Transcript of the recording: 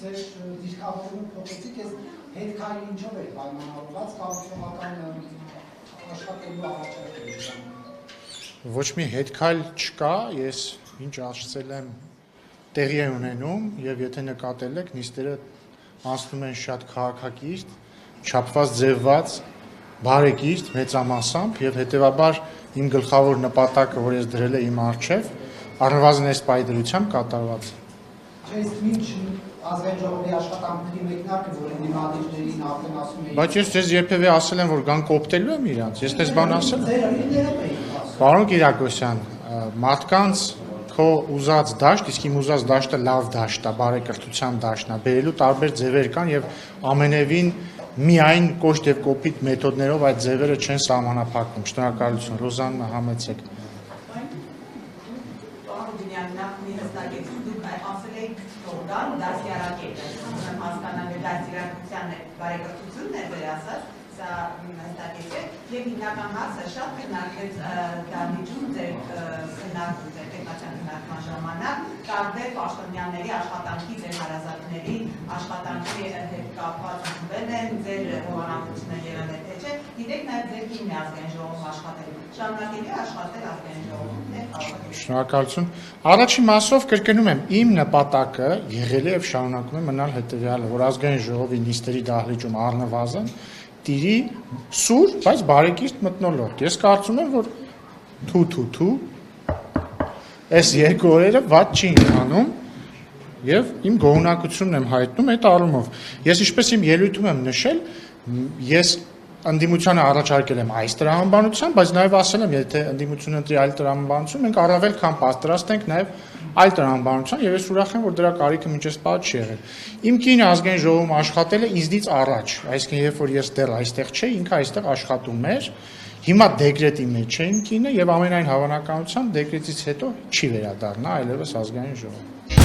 ձեր դիրքավորումը փոխեցիք, ես հետքային ինչով եք պայմանավորված կառուցողական աշխատելու առաջարկ եք։ Ոչ մի հետքայլ չկա, ես ինչ ասել եմ տեղի է ունենում եւ եթե նկատել եք նիստերը անցնում են շատ քաղաքակիրթ, չափված ձևված, բարեկիրթ, մեծամասամբ եւ հետեւաբար իմ գլխավոր նպատակը, որ ես դրել եմ իմ առջեւ, առնվազն այս պայդրությամբ կատարված է։ Ես մինչ ազգային ժողովի աշխատանքների մեկնարկը, որ ընդդիմադիրներին արդեն ասում էի։ Բայց ես ձեզ երբևէ ասել եմ, որ գան կոպտելու եմ իրանց։ Ես դες բան ասել եմ։ Ձեր Պարոն Կիրակոսյան, մարդկանց քո ուզած դաշտ, իսկ իմ ուզած դաշտը լավ դաշտ է, բարեկրթության դաշտն է, բերելու տարբեր ձևեր կան եւ ամենևին միայն կոշտ եւ կոպիտ մեթոդներով այդ ձևերը չեն սահմանափակվում։ Շնորհակալություն, Ռոզաննա, համեցեք։ Դասյարակետ է, հասկանալի դասյարակության բարեկրթությունն է վերասած, սա հստակեց է, և հիմնական հարցը շատ քննարկվեց դահլիճում ձեր տեխնացիան քննարկման ժամանակ, տարբեր պաշտոնյաների աշխատանքի, ձեր հարազատների աշխատանքի հետ կապված ընդունել են, ձեր հովանավորությունը եղել է թե չէ, գիտեք նաև ձեր կինն է ազգային ժողովում աշխատել, շարունակելի աշխատել ազգային ժողովում։ Շնորհակալություն։ Առաջին մասով կրկնում եմ, իմ նպատակը եղել է եւ շարունակում է մնալ հետեւյալը, որ ազգային ժողովի նիստերի դահլիճում առնվազն տիրի սուր, բայց բարեկիրթ մթնոլորտ։ Ես կարծում եմ, որ թու այս երկու օրերը ված չի ընթանում եւ իմ գոհունակությունն եմ հայտնում այդ առումով։ Ես ինչպես իմ ելույթում եմ նշել, ես ընդդիմությանը առաջարկել եմ այս տրամաբանությամբ, բայց նաև ասել եմ, եթե ընդդիմությունը ընտրի այլ տրամաբանություն, մենք առավել քան պատրաստ ենք նաև այլ տրամաբանության եւ ես ուրախ եմ, որ դրա կարիքը մինչեւ պահ չի եղել։ Իմ կինը ազգային ժողովում աշխատել է ինձնից առաջ, այսինքն երբ որ ես դեռ այստեղ չէի, ինքը այստեղ աշխատում էր, հիմա դեկրետի մեջ է իմ կինը եւ ամենայն հավանականությամբ դեկրետից հետո չի վերադառնա այլևս ազգային ժողով։